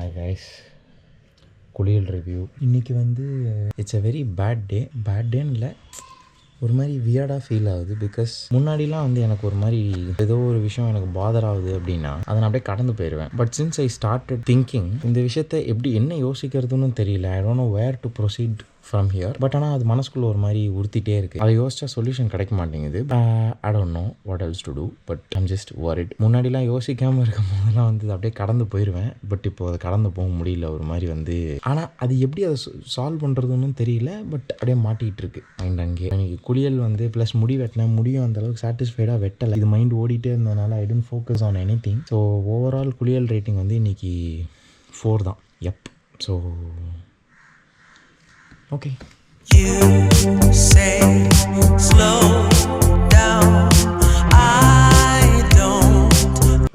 Hi guys, குளியல் review. இன்றைக்கி வந்து இட்ஸ் அ வெரி பேட் டேன்னு இல்லை, ஒரு மாதிரி வியர்டாக ஃபீல் ஆகுது. பிகாஸ் முன்னாடிலாம் வந்து எனக்கு ஒரு மாதிரி ஏதோ ஒரு விஷயம் எனக்கு பாதர் ஆகுது அப்படின்னா அதை நான் அப்படியே கடந்து போயிடுவேன். But since I started thinking, இந்த விஷயத்தை எப்படி என்ன யோசிக்கிறதுன்னு தெரியல. I don't know where to proceed from here. But ஆனால் அது மனசுக்குள்ள ஒரு மாதிரி உறுத்திட்டே இருக்குது. அதை யோசிச்சா சொல்யூஷன் கிடைக்க மாட்டேங்குது. I don't know what else to do, but I'm just worried. முன்னாடிலாம் யோசிக்காமல் இருக்கும் போதெல்லாம் வந்து அப்படியே கடந்து போயிடுவேன். பட் இப்போ அதை கடந்து போக முடியல ஒரு மாதிரி வந்து. ஆனால் அது எப்படி அதை சால்வ் பண்ணுறதுன்னு தெரியல. பட் அப்படியே மாட்டிகிட்டு இருக்கு மைண்ட் அங்கே. எனக்கு குளியல் வந்து ப்ளஸ் முடி வெட்டினேன். முடியும் அந்தளவுக்கு சாட்டிஸ்ஃபைடாக வெட்டலை. இது மைண்ட் ஓடிட்டே இருந்ததுனால I don't focus on any thing. So overall குளியல் ரேட்டிங் வந்து இன்றைக்கி 4 தான். So okay. You say slow down, I don't.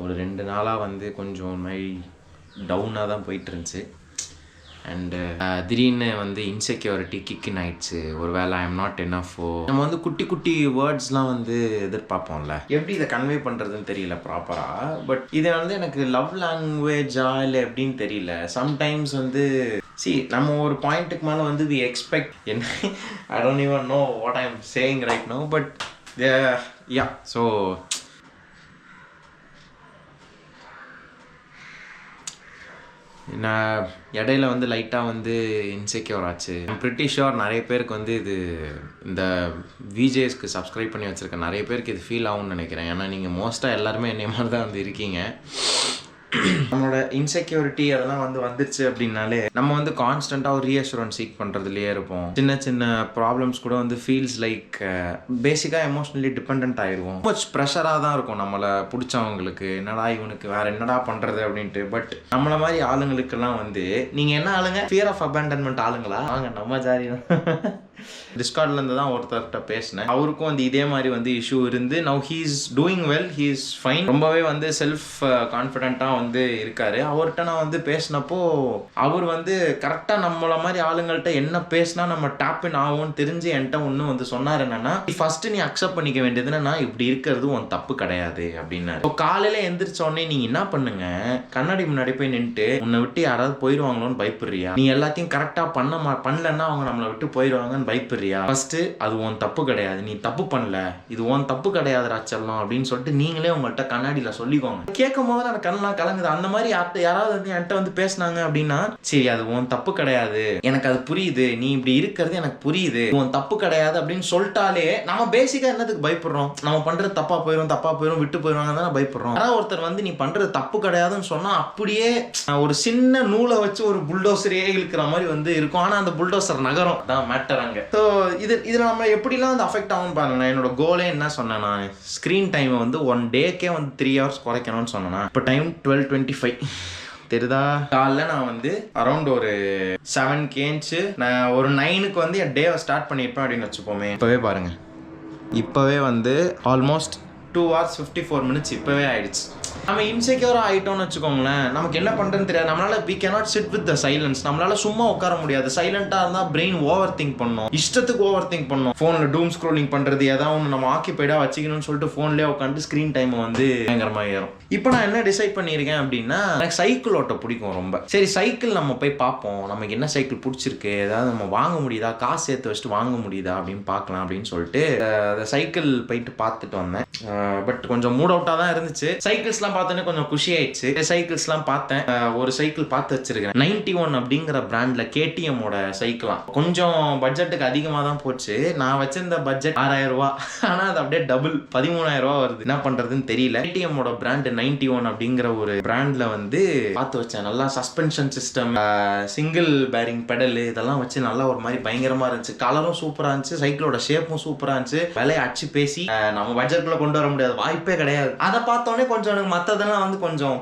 ஒரு 2 நாளாக வந்து கொஞ்சம் மாதிரி டவுனாக தான் போயிட்டு இருந்துச்சு. அண்டு திடீர்னு வந்து இன்செக்யூரிட்டி கிக்கின் ஆயிடுச்சு. ஒரு வேளை ஐ எம் நாட் எனஃபோ. நம்ம வந்து குட்டி குட்டி வேர்ட்ஸ்லாம் வந்து எதிர்பார்ப்போம்ல, எப்படி இதை கன்வே பண்ணுறதுன்னு தெரியல ப்ராப்பராக. பட் இதை வந்து எனக்கு லவ் லாங்குவேஜா இல்லை எப்படின்னு தெரியல. சம்டைம்ஸ் வந்து நம்ம ஒரு பாயிண்ட்டுக்கு மேலே வந்து வி எக்ஸ்பெக்ட் என்ன, I don't even know what I am saying right now. But yeah, so நான் இடையில வந்து லைட்டாக வந்து இன்செக்யூர் ஆச்சு. ஐம் பிரிட்டி ஷுர் நிறைய பேருக்கு வந்து இது, இந்த விஜேஸ்க்கு சப்ஸ்கிரைப் பண்ணி வச்சுருக்க நிறைய பேருக்கு இது ஃபீல் ஆகும்னு நினைக்கிறேன். ஏன்னா நீங்கள் மோஸ்ட்டாக எல்லாருமே என்னை மாதிரி தான் வந்து இருக்கீங்க. நம்மளோட இன்செக்யூரிட்டி அதெல்லாம் வந்து வந்துருச்சு அப்படின்னாலே நம்ம வந்து கான்ஸ்டண்ட்டாக ஒரு ரீஅஷூரன்ஸ் சீக் பண்ணுறதுலேயே இருப்போம். சின்ன சின்ன ப்ராப்ளம்ஸ் கூட வந்து ஃபீல்ஸ் லைக் பேசிக்காக எமோஷ்னலி டிபெண்ட் ஆயிடுவோம். மச் ப்ரெஷராக தான் இருக்கும் நம்மளை பிடிச்சவங்களுக்கு. என்னடா இவனுக்கு வேறு என்னடா பண்ணுறது அப்படின்ட்டு. பட் நம்மளை மாதிரி ஆளுங்களுக்கெல்லாம் வந்து நீங்கள் என்ன ஆளுங்க, ஃபியர் ஆஃப் அபேண்டன்மெண்ட் ஆளுங்களா? வாங்க நம்ம ஜாரி தான். டிஸ்கார்ட்லேருந்து தான் ஒருத்தர்கிட்ட பேசினேன். அவருக்கும் வந்து இதே மாதிரி வந்து இஷ்யூ இருந்து now he is doing well, he is fine. ரொம்பவே வந்து செல்ஃப் கான்ஃபிடென்ட்டாக வந்து இருக்காரு. அவர்கிட்ட நான் வந்து பேசினப்போ அவர் வந்து கரெக்டாக நம்மள மாதிரி ஆளுங்கள்ட்ட என்ன பேசினா நம்ம டேப்பின் ஆகும்னு தெரிஞ்சு என்கிட்ட ஒன்று வந்து சொன்னார். என்னன்னா, ஃபர்ஸ்ட் நீ அக்செப்ட் பண்ணிக்க வேண்டியதுன்னா நான் இப்படி இருக்கிறது உன் தப்பு கிடையாது அப்படின்னாரு. இப்போ காலையில் எந்திரிச்சோடனே நீ என்ன பண்ணுங்க, கண்ணாடி முன்னாடி போய் நின்றுட்டு உன்னை விட்டு யாராவது போயிடுவாங்களோன்னு பயப்படுறியா? நீ எல்லாத்தையும் கரெக்டாக பண்ணலன்னா அவங்க நம்மளை விட்டு போயிடுவாங்கன்னு பயப்படுறியா? ஃபர்ஸ்ட் அது உன் தப்பு கிடையாது, நீ தப்பு பண்ணல, இது உன் தப்பு கிடையாது ராச்சல்லாம் அப்படின்னு சொல்லிட்டு நீங்களே உங்கள்கிட்ட கண்ணாடியில சொல்லிக்கோங்க. கேட்கும் போது எனக்கு கண்ணெல்லாம் கலங்குது. அந்த மாதிரி யாராவது வந்து என்கிட்ட வந்து பேசினாங்க அப்படின்னா, சரி அது உன் தப்பு கிடையாது, எனக்கு அது புரியுது, நீ இப்படி இருக்கிறது எனக்கு புரியுது, உன் தப்பு கிடையாது அப்படின்னு சொல்லிட்டாலே நம்ம பேசிக்கா என்னதுக்கு பயப்படுறோம்? நம்ம பண்றது தப்பா போயிடும் விட்டு போயிடுவாங்க தானே பயப்படுறோம். யாராவது ஒருத்தர் வந்து நீ பண்றது தப்பு கிடையாதுன்னு சொன்னா அப்படியே ஒரு சின்ன நூலை வச்சு ஒரு புல்டோசரே இழுக்கிற மாதிரி வந்து இருக்கும். ஆனா அந்த புல்டோசர் நகரம் தான் மேட்டர் அங்க. ஸோ இதில் நம்ம எப்படிலாம் வந்து அஃபெக்ட் ஆகும்னு பாருங்களேன். என்னோட கோலே என்ன சொன்னேன், நான் ஸ்க்ரீன் டைமை வந்து 1 டேக்கே வந்து 3 hours குறைக்கணும்னு சொன்னேன்னா, இப்போ டைம் 12:25 தெரியுதா? காலைல நான் வந்து அரௌண்ட் ஒரு 7 கேஞ்சு நான் ஒரு 9க்கு வந்து என் டேவை ஸ்டார்ட் பண்ணியிருப்பேன் அப்படின்னு வச்சுப்போமே. இப்போவே பாருங்க, இப்போவே வந்து ஆல்மோஸ்ட் 2 hours 54 minutes இப்போவே ஆயிடுச்சு. நம்ம இன்செக்யூராக ஆகிட்டோம்னு வச்சுக்கோங்களேன், நமக்கு என்ன பண்ணுறதுன்னு தெரியாது. நம்மளால we cannot sit with the silence. நம்மளால சும்மா உட்கார முடியாது. சைலண்டாக இருந்தால் பிரெயின் ஓவர் திங்க் பண்ணும், இஷ்டத்துக்கு ஓவர் திங்க் பண்ணும். ஃபோனில் டூம் ஸ்க்ரோலிங் பண்ணுறது, ஏதாவது ஒன்று நம்ம ஆக்கியபைடாக வச்சுக்கணும்னு சொல்லிட்டு ஃபோன்லேயே உட்காந்து ஸ்க்ரீன் டைமை வந்து பயங்கரமாக ஏறும். இப்போ நான் என்ன டிசைட் பண்ணியிருக்கேன் அப்படின்னா, எனக்கு சைக்கிள் ஓட்ட பிடிக்கும் ரொம்ப. சரி சைக்கிள் நம்ம போய் பார்ப்போம், நமக்கு என்ன சைக்கிள் பிடிச்சிருக்கு, ஏதாவது நம்ம வாங்க முடியுதா, காசு சேர்த்து வச்சுட்டு வாங்க முடியுதா அப்படின்னு பார்க்கலாம் அப்படின்னு சொல்லிட்டு அந்த சைக்கிள் போயிட்டு பார்த்துட்டு வந்தேன். பட் கொஞ்சம் மூட் அவுட்டாக தான் இருந்துச்சு. சைக்கிள்ஸ்லாம் பார்த்தோன்னே கொஞ்சம் குஷி ஆயிடுச்சு. சைக்கிள்ஸ்லாம் பார்த்தேன். ஒரு சைக்கிள் பார்த்து வச்சிருக்கேன், 91 அப்படிங்கிற பிராண்ட்ல KTMோட சைக்கிளாம். கொஞ்சம் பட்ஜெட்டுக்கு அதிகமாக தான் போச்சு. நான் வச்சிருந்த பட்ஜெட் 6000 ரூபா, ஆனால் அது அப்படியே டபுள் 13000 ரூபா வருது. என்ன பண்றதுன்னு தெரியல. KTMோட பிராண்ட் 91 அப்படிங்கிற ஒரு பிராண்ட்ல வந்து பார்த்து வச்சேன். நல்லா suspension system, single bearing pedal, இதெல்லாம் வச்சு நல்லா ஒரு மாதிரி பயங்கரமா இருந்துச்சு. கலரும் சூப்பரா இருந்துச்சு, சைக்கிளோட ஷேப்பும் சூப்பரா இருந்துச்சு. விலையை அடிச்சு பேசி நம்ம பட்ஜெட்குள்ள கொண்டு வர முடியாது, வாய்ப்பே கிடையாது. அதை பார்த்தோன்னே கொஞ்சம் எனக்கு மற்றதெல்லாம் வந்து கொஞ்சம்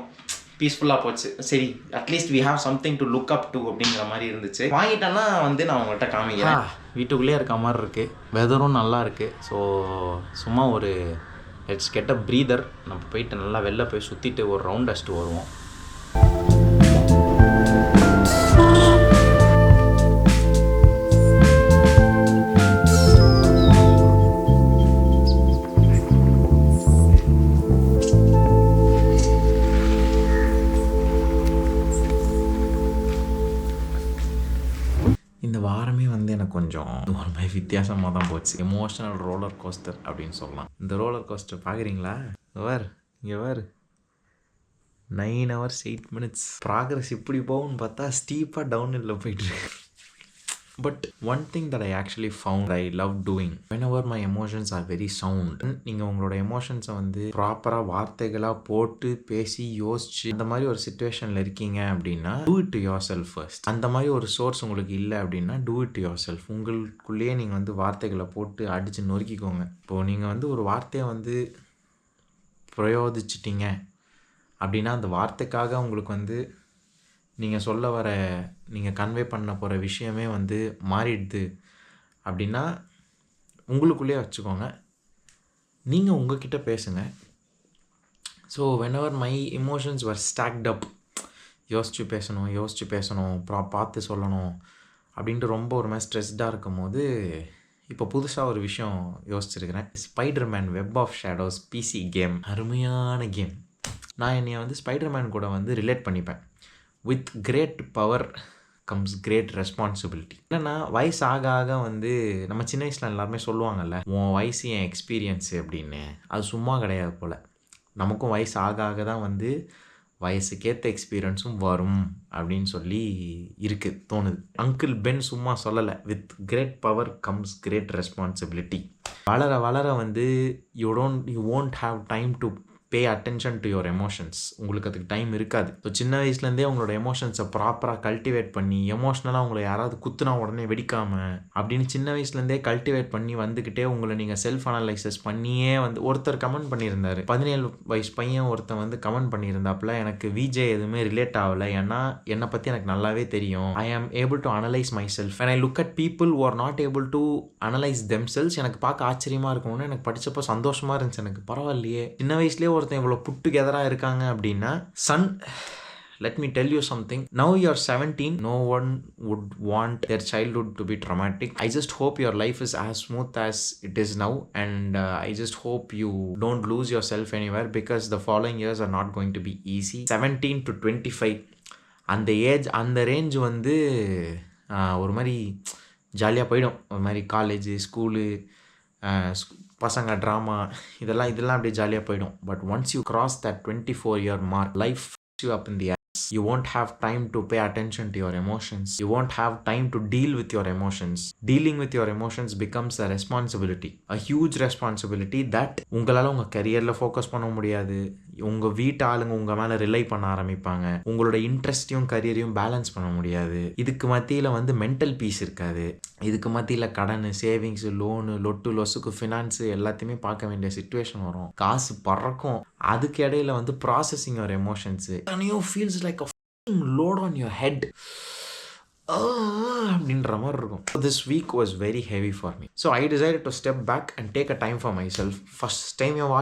பீஸ்ஃபுல்லாக போச்சு. சரி at least we have something to look up to அப்படிங்கிற மாதிரி இருந்துச்சு. வாங்கிட்டேன்னா வந்து நான் உங்கள்கிட்ட காமிக்கிறேன். வீட்டுக்குள்ளேயே இருக்க மாதிரி இருக்குது, வெதரும் நல்லா இருக்குது. ஸோ சும்மா ஒரு லெட்ஸ் கெட் அ ப்ரீதர். நம்ம போயிட்டு நல்லா வெளில போய் சுற்றிட்டு ஒரு ரவுண்ட் அடிச்சுட்டு வருவோம். கொஞ்சம் ஒரு மாதிரி வித்தியாசமாக தான் போச்சு. எமோஷனல் ரோலர் கோஸ்டர் அப்படின்னு சொல்லலாம். இந்த ரோலர் கோஸ்டர் பார்க்குறீங்களா? இங்கே 9 hours 8 minutes ப்ராக்ரஸ் இப்படி போகும்னு பார்த்தா ஸ்டீப்பாக டவுன் ஹில்ல போயிட்டுருக்கு. But one thing that I actually found I love doing whenever my emotions are very sound. நீங்கள் உங்களோட எமோஷன்ஸை வந்து ப்ராப்பராக வார்த்தைகளாக போட்டு பேசி யோசிச்சு அந்த மாதிரி ஒரு சுச்சுவேஷனில் இருக்கீங்க அப்படின்னா do it to your self first. அந்த மாதிரி ஒரு சோர்ஸ் உங்களுக்கு இல்லை அப்படின்னா do it to your self. உங்களுக்குள்ளேயே நீங்கள் வந்து வார்த்தைகளை போட்டு அடித்து நொறுக்கிக்கோங்க. இப்போது நீங்கள் வந்து ஒரு வார்த்தையை வந்து பிரயோகிச்சிட்டிங்க அப்படின்னா அந்த வார்த்தைக்காக உங்களுக்கு வந்து நீங்கள் சொல்ல வர நீங்கள் கன்வே பண்ண போகிற விஷயமே வந்து மாறிடுது அப்படின்னா உங்களுக்குள்ளேயே வச்சுக்கோங்க. நீங்கள் உங்ககிட்ட பேசுங்க. So whenever my emotions were stacked up, யோசித்து பேசணும் பார்த்து சொல்லணும் அப்படின்ட்டு ரொம்ப ஒரு மாதிரி ஸ்ட்ரெஸ்டாக இருக்கும் போது இப்போ புதுசாக ஒரு விஷயம் யோசிச்சிருக்கிறேன். Spiderman web of shadows PC game. அருமையான கேம். நான் என்னை வந்து ஸ்பைடர்மேன் கூட வந்து ரிலேட் பண்ணிப்பேன். With great power comes great responsibility. இல்லைன்னா வயசு ஆக ஆக வந்து நம்ம சின்ன வயசில் எல்லாருமே சொல்லுவாங்கல்ல, உன் வயசு என் எக்ஸ்பீரியன்ஸு அப்படின்னு. அது சும்மா கிடையாது போல். நமக்கும் வயசு ஆக ஆக தான் வந்து வயசுக்கேற்ற எக்ஸ்பீரியன்ஸும் வரும் அப்படின்னு சொல்லி தோணுது. அங்கிள் பென் சும்மா சொல்லலை, with great power comes great responsibility. வளர வளர வந்து you won't have time to pay attention to your emotions. உங்களுக்கு அதுக்கு டைம் இருக்காது. ஸோ சின்ன வயசுலேருந்தே உங்களோட எமோஷன்ஸை ப்ராப்பராக கல்டிவேட் பண்ணி, எமோஷ்னலாக உங்களை யாராவது குத்துனா உடனே வெடிக்காமல் அப்படின்னு சின்ன வயசுலேருந்தே கல்டிவேட் பண்ணி வந்துக்கிட்டே உங்களை நீங்கள் செல்ஃப் அனலைசஸ் பண்ணியே வந்து ஒருத்தர் கமெண்ட் பண்ணியிருந்தார். 17 வயசு பையன் ஒருத்தன் வந்து கமெண்ட் பண்ணியிருந்தாப்புல, எனக்கு விஜே எதுவுமே ரிலேட் ஆகலை, ஏன்னா என்னை பற்றி எனக்கு நல்லாவே தெரியும். ஐ ஆம் able to analyse my self. when I look at people who are not able to analyze themselves, எனக்கு பார்க்க ஆச்சரியமாக இருக்கணும்னு எனக்கு படித்தப்போ சந்தோஷமாக இருந்துச்சு. எனக்கு பரவாயில்லையே, சின்ன வயசுலேயே ஒருத்தன் இவ்வளோ புட் டுகெதராக இருக்காங்க அப்படின்னா. Son, let me tell you something. Now you're 17. No one would want their childhood to be traumatic. I just hope your life is as smooth as it is now, and I just hope you don't lose yourself anywhere, because the following years are not going to be easy. 17 to 25 அந்த age, அந்த range வந்து ஒரு மாதிரி ஜாலியாக போயிடும். ஒரு மாதிரி college, school, பசங்க, ட்ராமா, இதெல்லாம் அப்படியே ஜாலியாக போயிடும். But once you cross that 24-year mark, life you up in the ass. You won't have time to pay attention to your emotions. You won't have time to deal with your emotions. Dealing with your emotions becomes a responsibility, a huge responsibility that உங்களால் உங்கள் கரியரில் focus பண்ண முடியாது. உங்கள் வீட்டு ஆளுங்க உங்கள் மேலே rely பண்ண ஆரம்பிப்பாங்க. உங்களோட இன்ட்ரெஸ்ட்டையும் கரியரையும் பேலன்ஸ் பண்ண முடியாது. இதுக்கு மத்தியில் வந்து மென்டல் பீஸ் இருக்காது. இதுக்கு மத்தியில் கடன், சேவிங்ஸு, லோனு, லொட்டு லொசுக்கு, ஃபினான்ஸு எல்லாத்தையுமே பார்க்க வேண்டிய சிச்சுவேஷன் வரும். காசு பறக்கும். அதுக்கு இடையில வந்து processing your emotions feels like a load on your head அப்படின்ற மாதிரி இருக்கும். This week was very heavy for me. So I decided to step back and take a time for myself. First time என்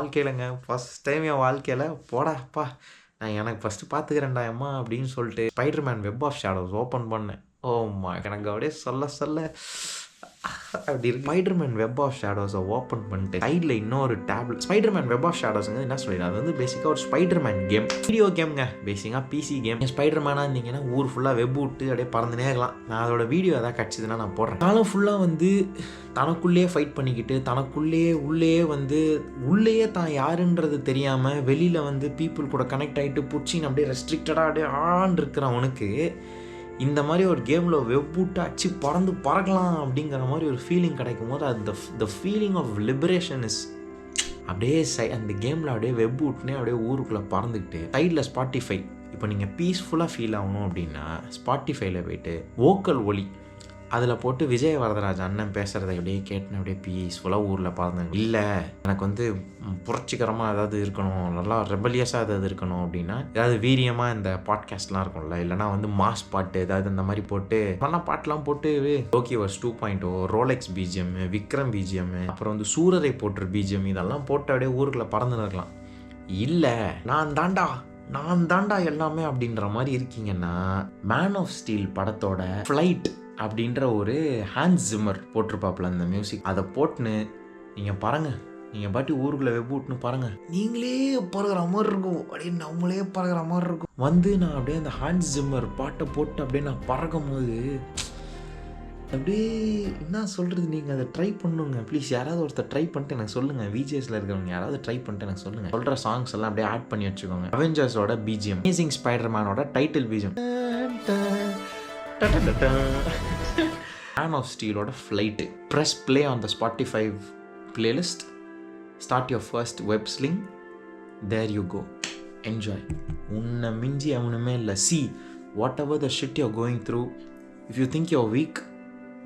வாழ்க்கையில் போடாப்பா, நான் எனக்கு first பார்த்துக்கிறேன்டா அம்மா அப்படின்னு சொல்லிட்டு Spiderman web of shadows open பண்ணேன். ஓம்மா, எனக்கு அப்படியே சொல்ல அப்படி இருக்கு. ஸ்பைடர்மேன் வெப் ஆஃப் ஷேடோஸை ஓப்பன் பண்ணிட்டு சைடில் இன்னொரு டேப்லெட். ஸ்பைடர்மேன் வெப் ஆஃப் ஷேடோஸுங்க என்ன சொல்லிடுறேன், அது வந்து பேசிக்காக ஒரு ஸ்பைடர்மேன் கேம், வீடியோ கேம்ங்க, பேசிக்காக பிசி கேம். ஸ்பைடர்மேனாக இருந்தீங்கன்னா ஊர் ஃபுல்லாக வெப் விட்டு அப்படியே பறந்துனே இருக்கலாம். நான் அதோட வீடியோ எதாவது கிடச்சிதுன்னா நான் போடுறேன். காலம் ஃபுல்லாக வந்து தனக்குள்ளேயே ஃபைட் பண்ணிக்கிட்டு, உள்ளேயே தான் யாருன்றது தெரியாமல் வெளியில் வந்து பீப்புள் கூட கனெக்ட் ஆகிட்டு புடிச்சின்னு அப்படியே ரெஸ்ட்ரிக்டடாக அப்படியே இருக்கிறவனுக்கு இந்த மாதிரி ஒரு கேமில் வெப் விட்டு அச்சு பறக்கலாம் அப்படிங்கிற மாதிரி ஒரு ஃபீலிங் கிடைக்கும் போது, அது the feeling of liberation is அப்படியே அந்த கேமில் அப்படியே வெப் விட்டுனே அப்படியே ஊருக்குள்ளே பறந்துக்கிட்டு. சைடில் ஸ்பாட்டிஃபை. இப்போ நீங்கள் பீஸ்ஃபுல்லாக ஃபீல் ஆகணும் அப்படின்னா ஸ்பாட்டிஃபைல போய்ட்டு வோக்கல் ஒலி அதில் போட்டு விஜய் வரதராஜ் அண்ணன் பேசுகிறத அப்படியே கேட்டுன்னு அப்படியே பீஸ்ஃபுல்லாக ஊரில் பறந்தேன். இல்லை எனக்கு வந்து புரட்சிகரமாக ஏதாவது இருக்கணும், நல்லா ரெபலியஸாக ஏதாவது இருக்கணும் அப்படின்னா ஏதாவது வீரியமாக இந்த பாட்காஸ்ட்லாம் இருக்கும்ல, இல்லைனா வந்து மாஸ் பாட்டு ஏதாவது இந்த மாதிரி போட்டு மண்ணா பாட்டெலாம் போட்டு டோக்கியோவர்ஸ் 2.0, ரோலெக்ஸ் பிஜிஎம், விக்ரம் பிஜிஎம், அப்புறம் வந்து சூரரை போட்டுற பிஜிஎம், இதெல்லாம் போட்டு அப்படியே ஊருக்குள்ளே பறந்துன்னு இருக்கலாம். இல்லை நான் தாண்டா எல்லாமே அப்படின்ற மாதிரி இருக்கீங்கன்னா, மேன் ஆஃப் ஸ்டீல் படத்தோட ஃப்ளைட் அப்படின்ற ஒரு ஹான்ஸ் ஜிம்மர் போட்டிருப்பாப்புல அந்த மியூசிக், அதை போட்டுன்னு நீங்கள் பாருங்கள். நீங்கள் பாட்டி ஊருக்குள்ளே வெப் விட்டுன்னு பாருங்கள், நீங்களே பறகுற மாதிரி இருக்கும், அப்படியே நம்மளே பறகுற மாதிரி இருக்கும். வந்து நான் அப்படியே அந்த ஹான்ஸ் ஜிம்மர் பாட்டை போட்டு அப்படியே நான் பறக்கும் போது அப்படியே என்ன சொல்கிறது, நீங்கள் அதை ட்ரை பண்ணுங்க ப்ளீஸ். யாராவது ஒருத்தர் ட்ரை பண்ணிட்டு எனக்கு சொல்லுங்கள். விஜேஸில் இருக்கிறவங்க யாராவது ட்ரை பண்ணிட்டு எனக்கு சொல்லுங்கள். சொல்கிற சாங்ஸ் எல்லாம் அப்படியே ஆட் பண்ணி வச்சுக்கோங்க. அவெஞ்சர்ஸோட பிஜிஎம், அமேசிங் ஸ்பைடர்மேனோட டைட்டில் பிஜிஎம், மேன் ஆஃப் ஸ்டீலோட flight. Press play on the Spotify playlist, start your first web sling, there you go, enjoy. உன்னை மிஞ்சி அவனுமே இல்லை. See whatever the shit you're going through, if you think you're weak,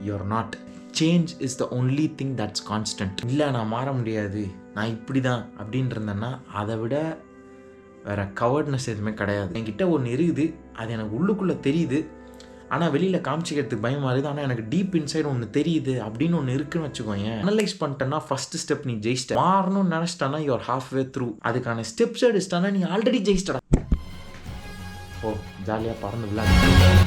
you're not. Change is the only thing that's constant. இல்லை நான் மாற முடியாது, நான் இப்படி தான் அப்படின்னு இருந்தேன்னா அதை விட வேறு கவர்ட்னஸ் எதுவுமே கிடையாது. என்கிட்ட ஒன்று இருக்குது, அது எனக்கு உள்ளுக்குள்ளே தெரியுது, ஆனால் வெளியில் காமிச்சிக்கிறதுக்கு பயமாக இருக்குது. ஆனால் எனக்கு டீப் இன்சைட் ஒன்று தெரியுது அப்படின்னு ஒன்று இருக்குன்னு வச்சுக்கோங்க. அனலைஸ் பண்ணிட்டேன்னா ஃபஸ்ட்டு ஸ்டெப் நீ ஜெயிச்சிட்ட. மாறணும்னு நினச்சிட்டானா யூஆர் ஹாஃப் வே த்ரூ. அதுக்கான ஸ்டெப்ஸ் எடுச்சிட்டானா நீ ஆல்ரெடி ஜெயிச்சிட்டடா. ஓ ஜாலியாக பறந்து விளையாடு.